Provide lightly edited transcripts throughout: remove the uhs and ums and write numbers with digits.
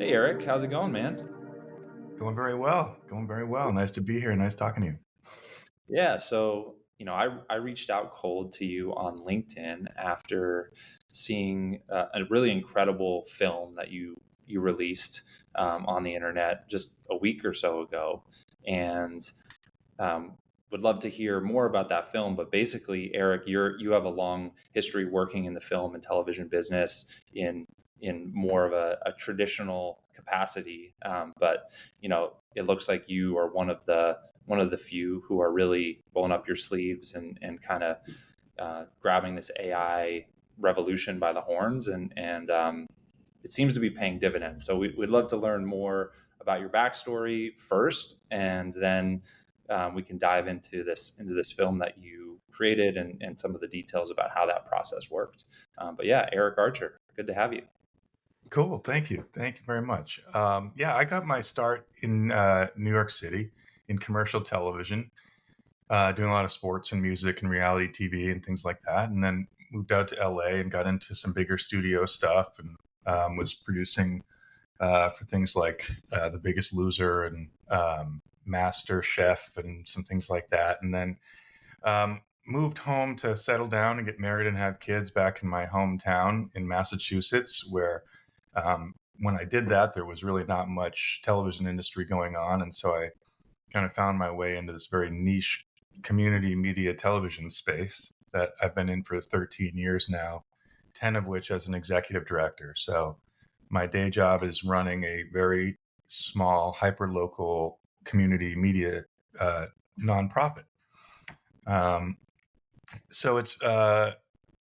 Hey Eric, how's it going, man? Going very well. Going very well. Nice to be here. Nice talking to you. Yeah, so I reached out cold to you on LinkedIn after seeing a really incredible film that you released on the internet just a week or so ago, and would love to hear more about that film. But basically, Eric, you have a long history working in the film and television business in more of a traditional capacity. But it looks like you are one of the few who are really rolling up your sleeves and kind of grabbing this AI revolution by the horns, and it seems to be paying dividends. So we'd love to learn more about your backstory first, and then we can dive into this film that you created and some of the details about how that process worked. But yeah, Erich Archer, good to have you. Cool. Thank you. Thank you very much. Yeah, I got my start in New York City in commercial television, doing a lot of sports and music and reality TV and things like that. And then moved out to LA and got into some bigger studio stuff and was producing for things like The Biggest Loser and Master Chef and some things like that. And then moved home to settle down and get married and have kids back in my hometown in Massachusetts, where when I did that, there was really not much television industry going on. And so I kind of found my way into this very niche community media television space that I've been in for 13 years now, 10 of which as an executive director. So my day job is running a very small, hyper local community media nonprofit. Um, so it's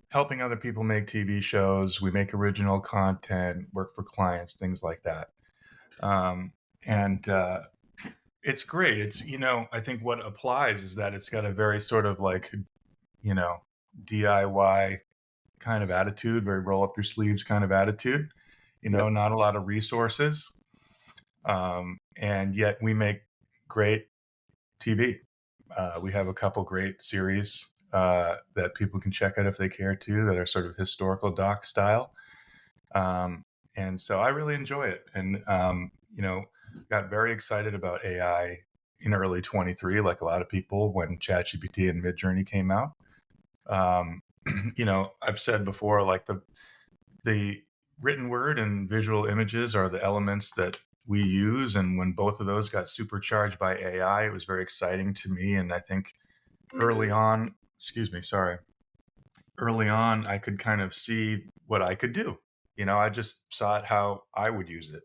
helping other people make TV shows. We make original content, work for clients, things like that. And it's great. I think what applies is that it's got a very sort of like, you know, DIY kind of attitude, very roll up your sleeves kind of attitude, Yep. not a lot of resources. And yet we make great TV. We have a couple great series that people can check out if they care to, that are sort of historical doc style. Um, and so I really enjoy it. And, got very excited about AI in early 23, like a lot of people, when ChatGPT and Midjourney came out. Um, I've said before, like the written word and visual images are the elements that we use. And when both of those got supercharged by AI, it was very exciting to me. And I think early on, excuse me, sorry, early on, I could kind of see what I could do. I just saw it how I would use it.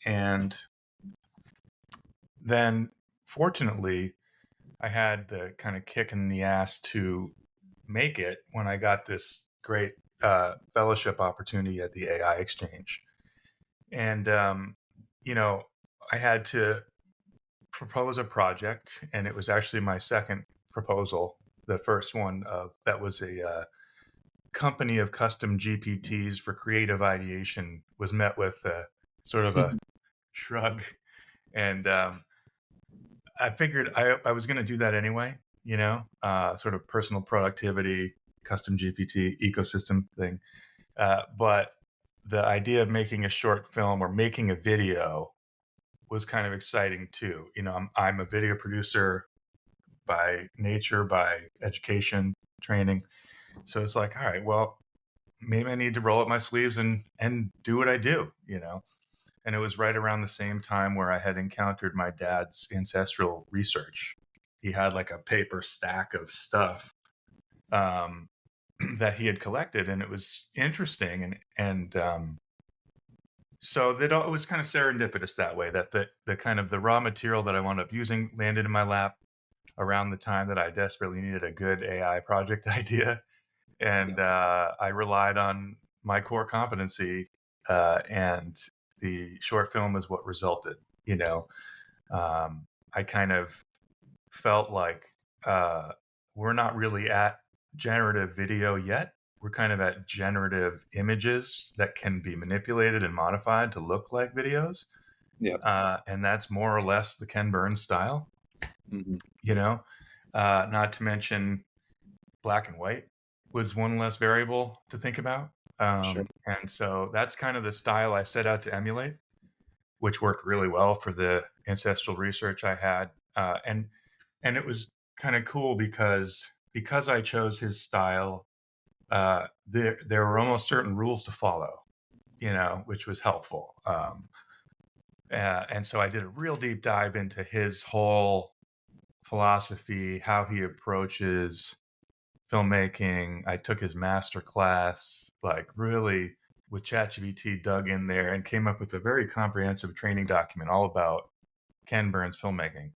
And then fortunately, I had the kind of kick in the ass to make it when I got this great fellowship opportunity at the AI Exchange. And, you know, I had to propose a project, and it was actually my second proposal. The first one that was a company of custom GPTs for creative ideation was met with sort of a shrug. And I figured I was going to do that anyway, sort of personal productivity, custom GPT ecosystem thing. But the idea of making a short film or making a video was kind of exciting too. I'm a video producer by nature, by education, training. So it's like, all right, well, maybe I need to roll up my sleeves and do what I do. And it was right around the same time where I had encountered my dad's ancestral research. He had like a paper stack of stuff um, that he had collected, and it was interesting. And so that it was kind of serendipitous that way. That the kind of the raw material that I wound up using landed in my lap around the time that I desperately needed a good AI project idea, and Yep. I relied on my core competency, and the short film is what resulted. You know, I kind of felt like we're not really at generative video yet. We're kind of at generative images that can be manipulated and modified to look like videos, Yep. and that's more or less the Ken Burns style. Hmm. You know, not to mention black and white was one less variable to think about. Sure. And so that's kind of the style I set out to emulate, which worked really well for the ancestral research I had. And it was kind of cool because I chose his style. There were almost certain rules to follow, which was helpful. And so I did a real deep dive into his whole philosophy, how he approaches filmmaking. I took his master class, like really with ChatGPT, dug in there and came up with a very comprehensive training document all about Ken Burns filmmaking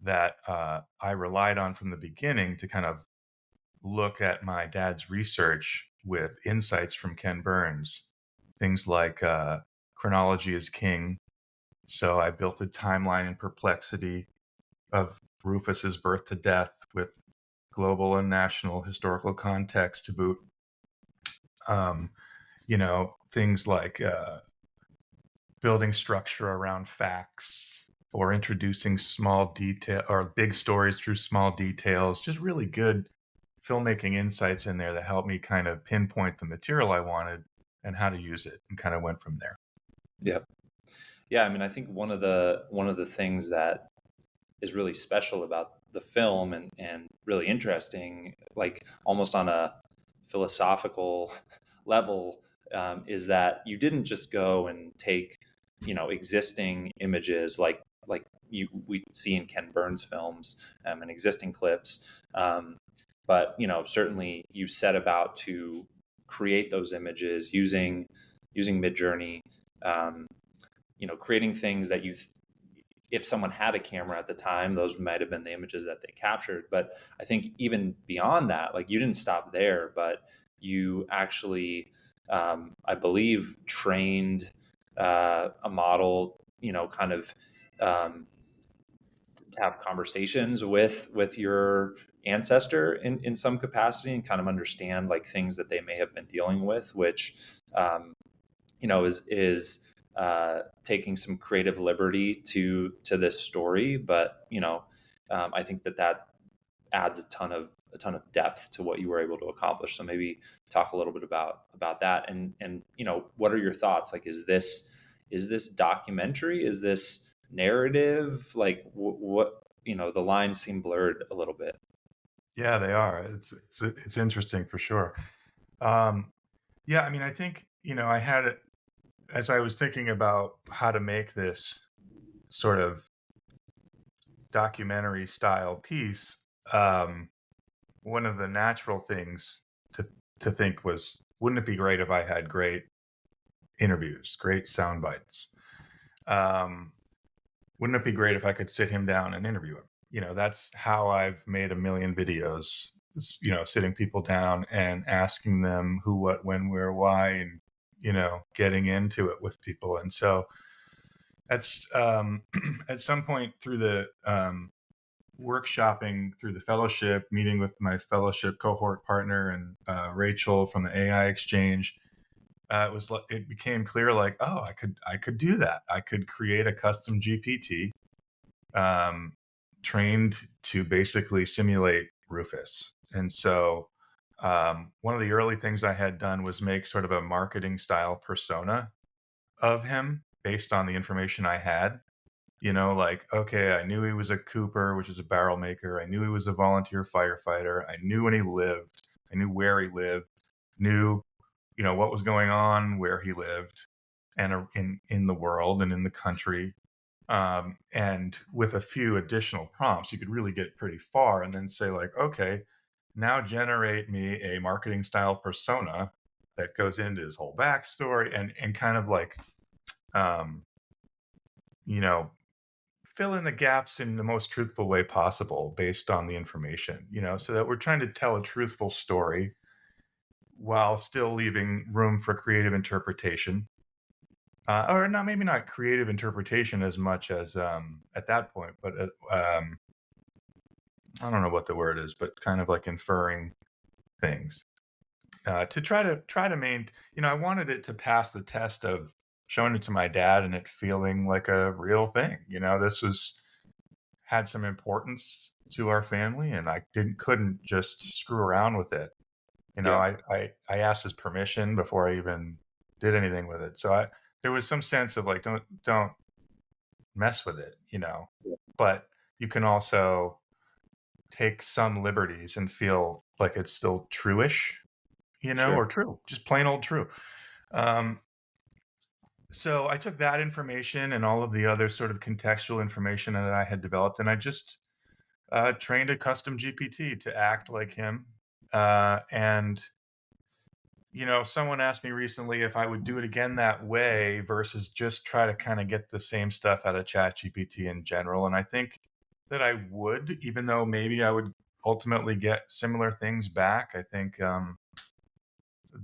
that I relied on from the beginning to kind of look at my dad's research with insights from Ken Burns. Things like chronology is king. So I built a timeline in perplexity of Rufus's birth to death with global and national historical context to boot. Things like building structure around facts or introducing small detail or big stories through small details, just really good filmmaking insights in there that helped me kind of pinpoint the material I wanted and how to use it, and kind of went from there. Yeah. Yeah. I mean, I think one of the things that is really special about the film and really interesting, like almost on a philosophical level, is that you didn't just go and take, existing images like we see in Ken Burns films, and existing clips, but certainly you set about to create those images using Midjourney, um, creating things that if someone had a camera at the time, those might have been the images that they captured. But I think even beyond that, like you didn't stop there, but you actually, I believe, trained a model, kind of um, to have conversations with your ancestor in some capacity and kind of understand like things that they may have been dealing with, which um, is taking some creative liberty to this story, but I think that adds a ton of depth to what you were able to accomplish. So maybe talk a little bit about that, and what are your thoughts? Like, is this documentary? Is this narrative? Like, what the lines seem blurred a little bit. Yeah, they are. It's interesting for sure. Um, yeah, I mean, I think I had it as I was thinking about how to make this sort of documentary style piece. Um, One of the natural things to think was, wouldn't it be great if I had great interviews, great sound bites? Um, wouldn't it be great if I could sit him down and interview him? That's how I've made a million videos, sitting people down and asking them who, what, when, where, why, and, getting into it with people. And so that's at some point through the workshopping through the fellowship, meeting with my fellowship cohort partner and Rachel from the AI exchange, it became clear, like, oh, I could do that. I could create a custom GPT um, trained to basically simulate Rufus. And so one of the early things I had done was make sort of a marketing style persona of him based on the information I had. Like, okay, I knew he was a Cooper, which is a barrel maker. I knew he was a volunteer firefighter. I knew when he lived. I knew where he lived. Knew, what was going on where he lived, and in the world and in the country. And with a few additional prompts, you could really get pretty far. And then say, like, okay, now generate me a marketing style persona that goes into his whole backstory and kind of like, um, you know fill in the gaps in the most truthful way possible based on the information, so that we're trying to tell a truthful story while still leaving room for creative interpretation. Or not, maybe not creative interpretation as much as at that point, but I don't know what the word is, but kind of like inferring things to try to main. I wanted it to pass the test of showing it to my dad and it feeling like a real thing. This was had some importance to our family, and I couldn't just screw around with it Yeah. I asked his permission before I even did anything with it. So there was some sense of like, don't mess with it. Yeah. But you can also take some liberties and feel like it's still true-ish, Sure. or true, just plain old true. Um, so I took that information and all of the other sort of contextual information that I had developed, and I just trained a custom GPT to act like him. And someone asked me recently if I would do it again that way versus just try to kind of get the same stuff out of ChatGPT in general. And I think that I would, even though maybe I would ultimately get similar things back. I think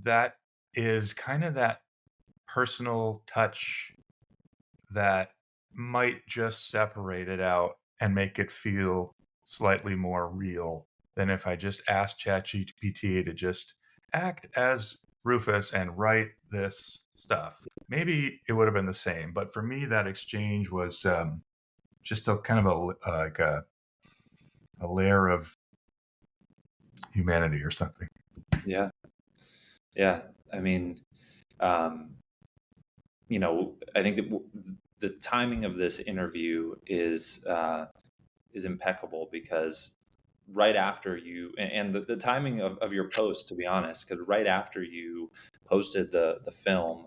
that is kind of that personal touch that might just separate it out and make it feel slightly more real than if I just asked ChatGPT to just act as Rufus and write this stuff. Maybe it would have been the same, but for me, that exchange was just a kind of like a layer of humanity or something. Yeah. Yeah. I mean, um, I think that the timing of this interview is impeccable because right after you and the timing of your post, to be honest, because right after you posted the film,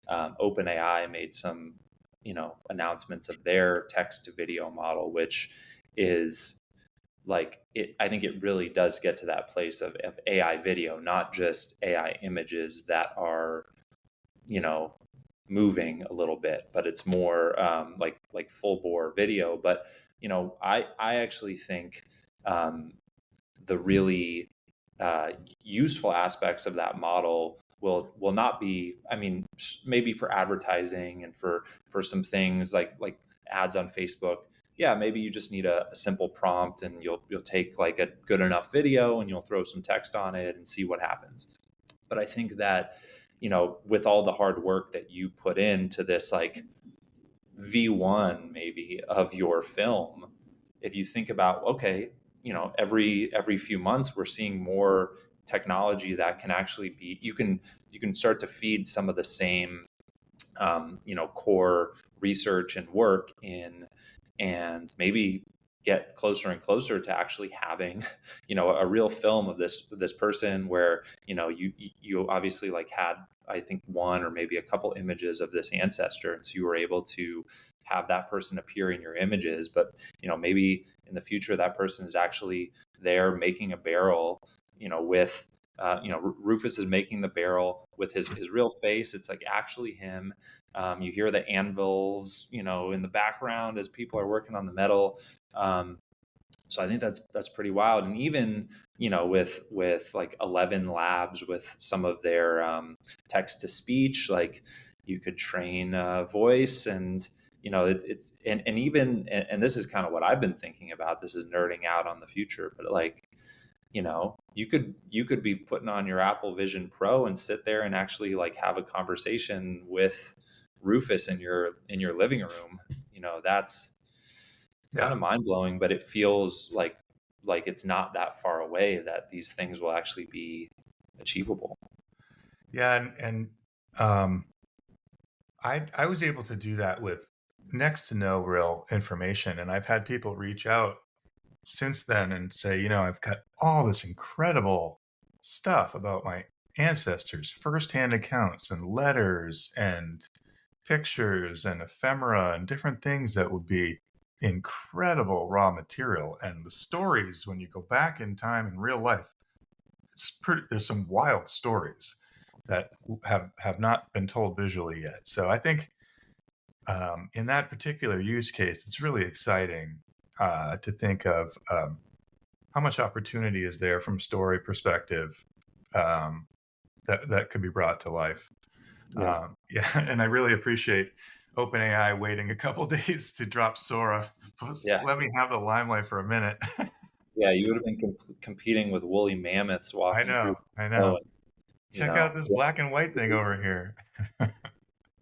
OpenAI made some announcements of their text to video model, which is like it. I think it really does get to that place of AI video, not just AI images that are you know moving a little bit, but it's more like full bore video. But I actually think um, the really useful aspects of that model will not be. I mean, maybe for advertising and for some things like ads on Facebook. Yeah, maybe you just need a simple prompt, and you'll take like a good enough video, and you'll throw some text on it and see what happens. But I think that with all the hard work that you put into this, like V1 maybe of your film, if you think about, okay, every few months we're seeing more technology that can actually be, you can start to feed some of the same core research and work in, and maybe get closer and closer to actually having a real film of this person where you obviously like had, I think, one or maybe a couple images of this ancestor, and so you were able to have that person appear in your images. But maybe in the future that person is actually there making a barrel with Rufus is making the barrel with his real face. It's like actually him. You hear the anvils, in the background as people are working on the metal. So I think that's pretty wild. And even with like 11 labs with some of their text to speech, like you could train voice, and it's and even and this is kind of what I've been thinking about. This is nerding out on the future, but like you could be putting on your Apple Vision Pro and sit there and actually like have a conversation with Rufus in your living room. That's it's kind Yeah. of mind blowing, but it feels like it's not that far away that these things will actually be achievable. Yeah. Um, I was able to do that with next to no real information. And I've had people reach out since then and say, I've got all this incredible stuff about my ancestors, firsthand accounts and letters and pictures and ephemera and different things that would be incredible raw material. And the stories, when you go back in time in real life, there's some wild stories that have not been told visually yet. So I think in that particular use case, it's really exciting to think of how much opportunity is there from story perspective um, that could be brought to life. Yeah. Yeah, and I really appreciate OpenAI waiting a couple days to drop Sora. Yeah. Let me have the limelight for a minute. Yeah. You would have been competing with woolly mammoths I walking through know, I snow. know. Check out this black and white thing over here.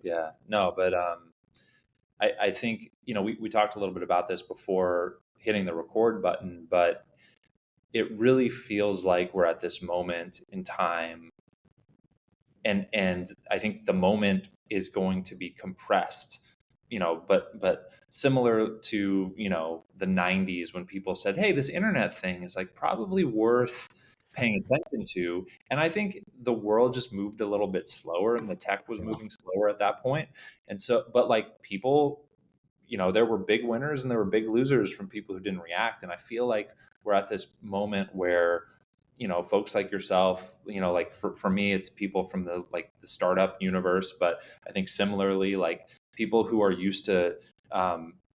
Yeah. No, but I think we talked a little bit about this before hitting the record button, but it really feels like we're at this moment in time, and I think the moment is going to be compressed, but similar to, the 90s, when people said, hey, this internet thing is like probably worth paying attention to. And I think the world just moved a little bit slower, and the tech was Yeah. moving slower at that point. And so, but like people, there were big winners and there were big losers from people who didn't react. And I feel like we're at this moment where, folks like yourself, like for me, it's people from the startup universe, but I think similarly, like people who are used to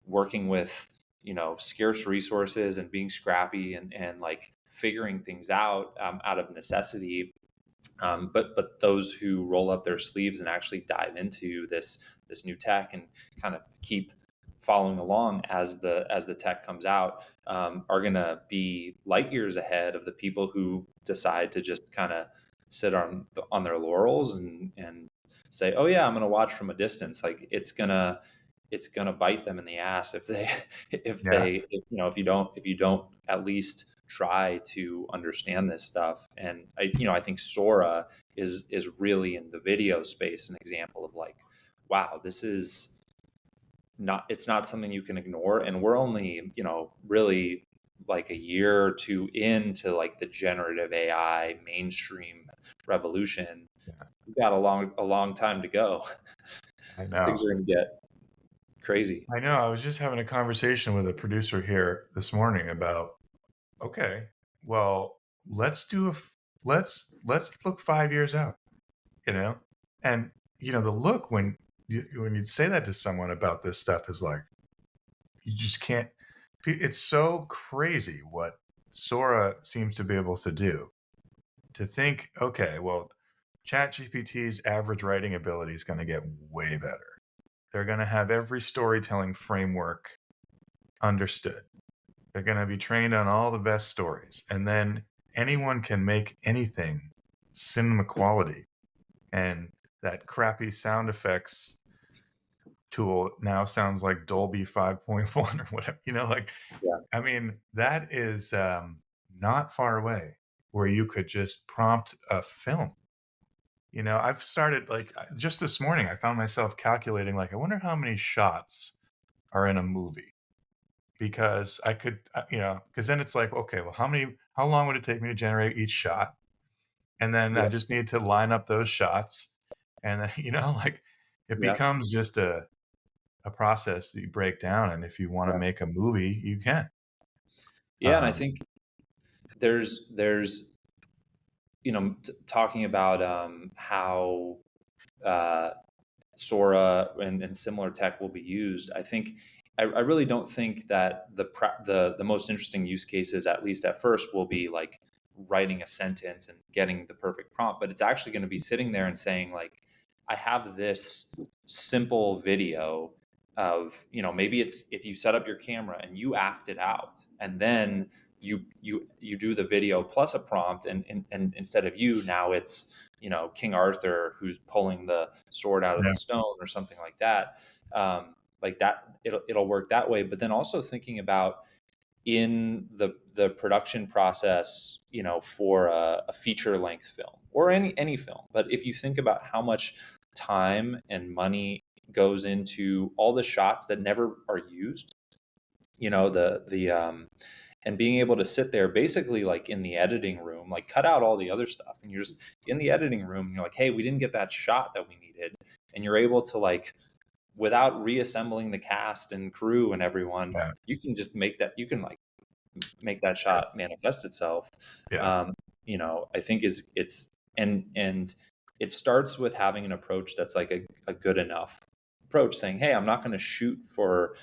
working with, scarce resources and being scrappy, and like figuring things out of necessity. But those who roll up their sleeves and actually dive into this new tech and kind of keep following along as the tech comes out, are going to be light years ahead of the people who decide to just kind of sit on their laurels and say, oh yeah, I'm going to watch from a distance. Like it's gonna bite them in the ass if they Yeah. if you don't at least try to understand this stuff. And I think Sora is really, in the video space, an example of like, wow, this is not it's not something you can ignore. And we're only, really like a year or two into like the generative AI mainstream revolution. Yeah. We've got a long time to go. I know. Things are going to get crazy. I know. I was just having a conversation with a producer here this morning about, okay, well, let's do a let's look 5 years out, you know? And the look when you say that to someone about this stuff is like, you just can't. It's so crazy what Sora seems to be able to do. To think, okay, well, ChatGPT's average writing ability is going to get way better. They're going to have every storytelling framework understood. They're going to be trained on all the best stories. And then anyone can make anything cinema quality. And that crappy sound effects tool now sounds like Dolby 5.1 or whatever. Like, Yeah. I mean, that is not far away where you could just prompt a film. I've started, like, just this morning, I found myself calculating, like, I wonder how many shots are in a movie, because I could, because then it's like, okay, well, how long would it take me to generate each shot? And then I Yeah. just need to line up those shots. And then, like, it Yeah. becomes just a process that you break down. And if you want to Yeah. make a movie, you can. Yeah. And I Um, think there's talking about how uh, Sora and similar tech will be used. I think I really don't think that the most interesting use cases, at least at first, will be like writing a sentence and getting the perfect prompt, but it's actually going to be sitting there and saying like, I have this simple video of, maybe it's if you set up your camera and you act it out, and then you do the video plus a prompt, and instead of you, now it's, King Arthur who's pulling the sword out of the yeah, stone or something like that. Like that, it'll work that way. But then also thinking about in the production process, for a feature length film or any film. But if you think about how much time and money goes into all the shots that never are used, the and being able to sit there basically like in the editing room, like cut out all the other stuff, and you're just in the editing room, and you're like, hey, we didn't get that shot that we needed. And you're able to, like, without reassembling the cast and crew and everyone, yeah, you can just make that shot manifest itself. yeah, um, I think it's and it starts with having an approach that's like a good enough approach, saying, hey, I'm not going to shoot for,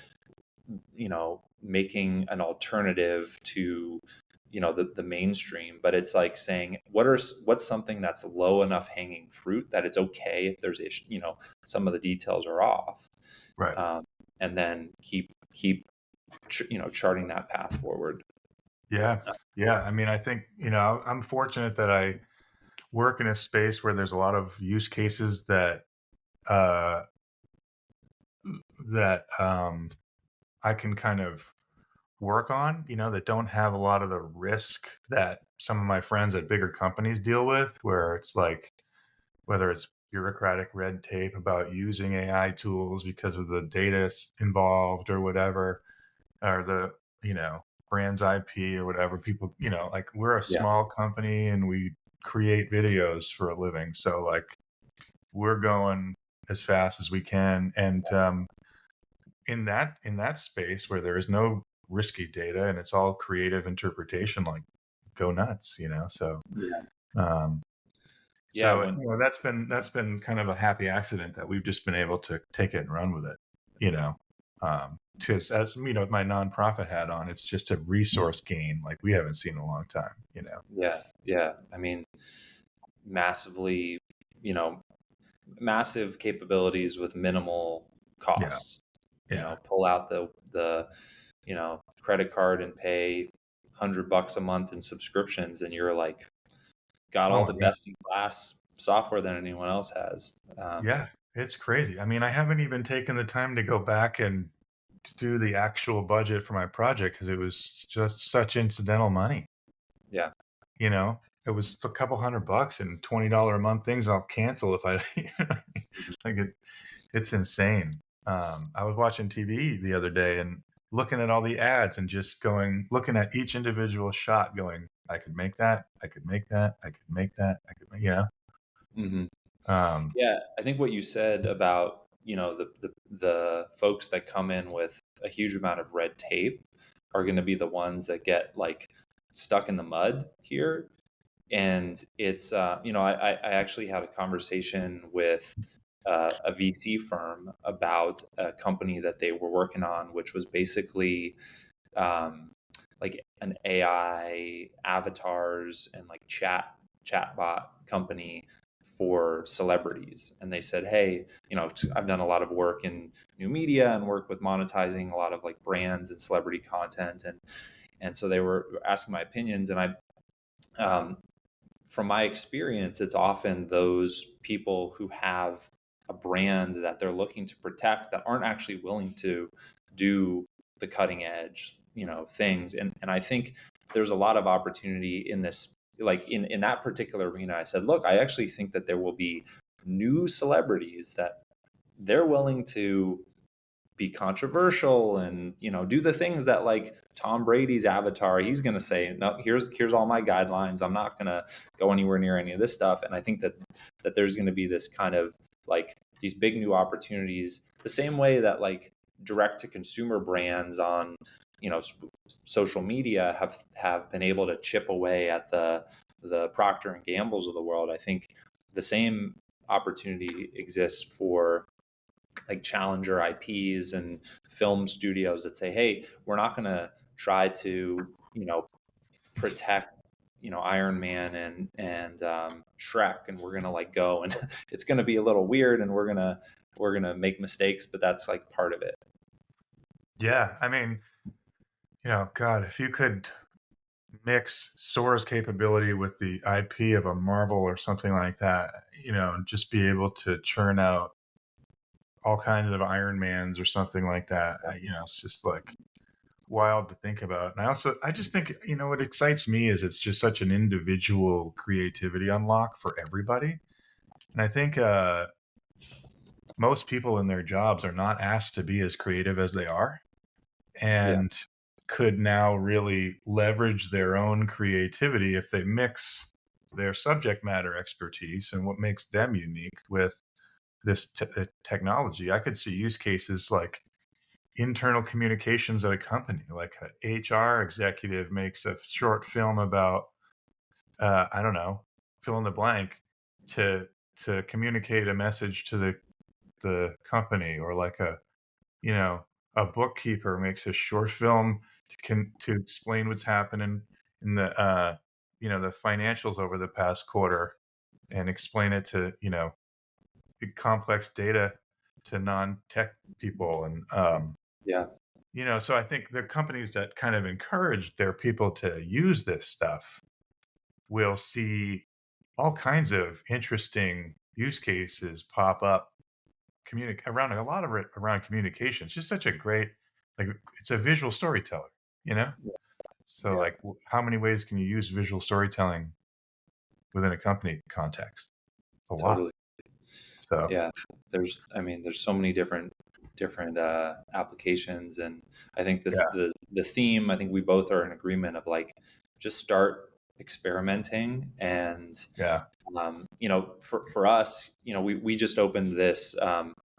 making an alternative to, the mainstream, but it's like saying, what's something that's low enough hanging fruit that it's okay if there's some of the details are off. right. um, and then keep charting that path forward. Yeah, yeah. I mean, I think, I'm fortunate that I work in a space where there's a lot of use cases uh, that I can kind of work on, that don't have a lot of the risk that some of my friends at bigger companies deal with, where it's like, whether it's bureaucratic red tape about using AI tools because of the data involved or whatever, or the, brand's IP or whatever. People, like, we're a Yeah. small company and we create videos for a living. So like we're going as fast as we can. And in that space where there is no risky data and it's all creative interpretation, like, go nuts, so Yeah. um Yeah. so that's been kind of a happy accident that we've just been able to take it and run with it, you know because, as with my nonprofit hat on, it's just a resource gain like we haven't seen in a long time. Yeah. Yeah. I mean, massively, you know, massive capabilities with minimal Yeah, costs. yeah. Pull out the credit card and pay $100 a month in subscriptions, and you're like got Oh all my the god. best in class software that anyone else has. Yeah, it's crazy. I mean, I haven't even taken the time to go back and to do the actual budget for my project because it was just such incidental money. Yeah. You know, it was a couple $100 and $20 a month things I'll cancel if I, like it's insane. I was watching TV the other day and looking at all the ads and just looking at each individual shot, going, I could make that, I could make that, I could make that, I could make. Hmm. Um, Yeah, I think what you said about the folks that come in with a huge amount of red tape are going to be the ones that get like stuck in the mud here. And it's I actually had a conversation with a VC firm about a company that they were working on, which was basically um, like an AI avatars and like chatbot company for celebrities. And they said, hey, I've done a lot of work in new media and work with monetizing a lot of like brands and celebrity content, and so they were asking my opinions, and I um, from my experience, it's often those people who have a brand that they're looking to protect that aren't actually willing to do the cutting edge, things. And I think there's a lot of opportunity in this, like in that particular arena. I said, look, I actually think that there will be new celebrities that they're willing to be controversial and do the things that like Tom Brady's avatar, he's going to say, no, here's all my guidelines, I'm not going to go anywhere near any of this stuff. And I think that there's going to be this kind of like these big new opportunities, the same way that like direct to consumer brands on social media have been able to chip away at the Procter and Gambles of the world. I think the same opportunity exists for like challenger IPs and film studios that say, hey, we're not going to try to, protect, Iron Man and Shrek, and we're going to like go and it's going to be a little weird, and we're going to make mistakes, but that's like part of it. yeah, I mean, God, if you could mix Sora's capability with the IP of a Marvel or something like that, just be able to churn out all kinds of Iron Mans or something like that. It's just like wild to think about. And I just think, what excites me is it's just such an individual creativity unlock for everybody. And I think most people in their jobs are not asked to be as creative as they are, Yeah. and could now really leverage their own creativity if they mix their subject matter expertise and what makes them unique with this technology. I could see use cases like internal communications at a company, like a HR executive makes a short film about, I don't know, fill in the blank, to communicate a message to the company, or like you know a bookkeeper makes a short film to explain what's happening in the financials over the past quarter, and explain it to complex data to non-tech people. And Yeah. so I think the companies that kind of encourage their people to use this stuff will see all kinds of interesting use cases pop up, around a lot of it around communication. It's just such a great, like, it's a visual storyteller. you know? So Yeah, like, how many ways can you use visual storytelling within a company context? A lot. totally. So Yeah, I mean, there's so many different applications, and I think yeah, the theme, I think we both are in agreement of like just start experimenting. And yeah, for us, we just opened this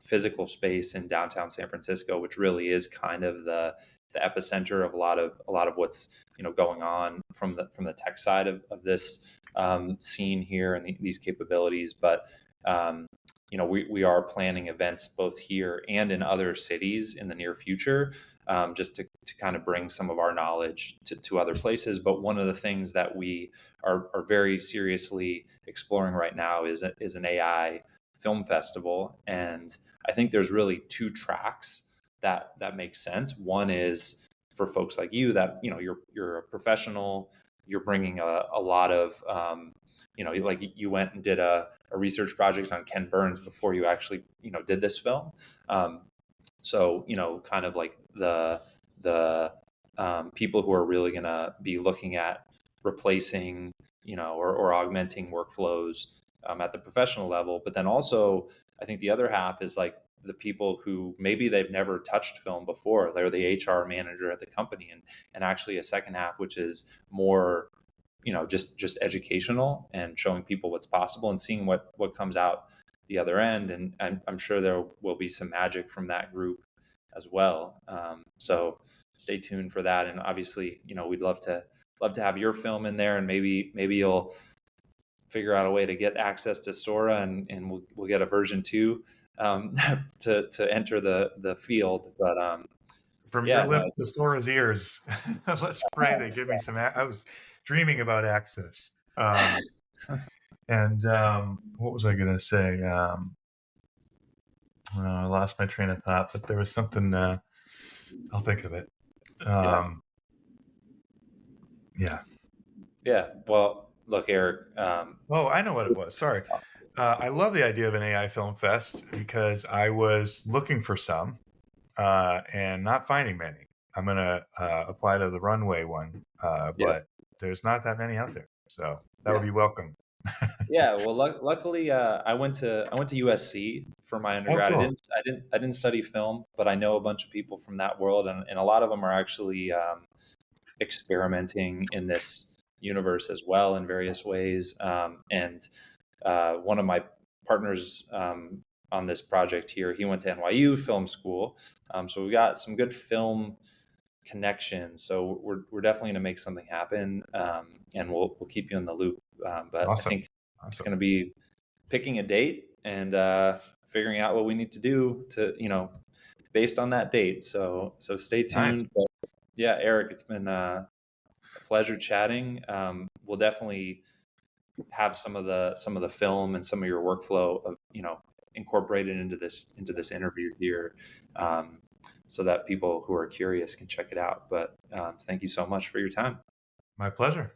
physical space in downtown San Francisco, which really is kind of the epicenter of a lot of what's going on from the tech side of this scene here and these capabilities. But um, we are planning events both here and in other cities in the near future, just to kind of bring some of our knowledge to other places. But one of the things that we are very seriously exploring right now is an AI film festival. And I think there's really two tracks that make sense. One is for folks like you that you're a professional, you're bringing a lot of like you went and did a research project on Ken Burns before you actually did this film. Um, so kind of like the people who are really going to be looking at replacing or augmenting workflows at the professional level. But then also, I think the other half is like the people who maybe they've never touched film before. They're the HR manager at the company, and actually a second half which is more just educational and showing people what's possible and seeing what comes out the other end. And I'm sure there will be some magic from that group as well. So stay tuned for that. And obviously, we'd love to have your film in there, and maybe you'll figure out a way to get access to Sora, and we'll get a version 2 to enter the field. But from your yeah, no, lips to Sora's ears. Let's pray they give me some. I was dreaming about access. And what was I going to say? I lost my train of thought, but there was something. I'll think of it. yeah, Yeah. yeah. Well, look, Eric. Oh, I know what it was. Sorry. I love the idea of an AI film fest because I was looking for some and not finding many. I'm going to apply to the runway one, Yeah, but there's not that many out there. So that would yeah. be welcome. Yeah, well, luckily, I went to USC for my Oh, undergrad. I cool. didn't I didn't I didn't study film, but I know a bunch of people from that world, and a lot of them are actually experimenting in this universe as well in various ways. And one of my partners on this project here, he went to NYU Film School, so we got some good film connections. So we're definitely going to make something happen, and we'll keep you in the loop. But I Awesome. think it's Awesome. going to be picking a date and figuring out what we need to do to based on that date. So stay Nice. tuned. But yeah, Eric, it's been a pleasure chatting. We'll definitely have some of the film and some of your workflow of incorporated into this interview here, so that people who are curious can check it out. But thank you so much for your time. My pleasure.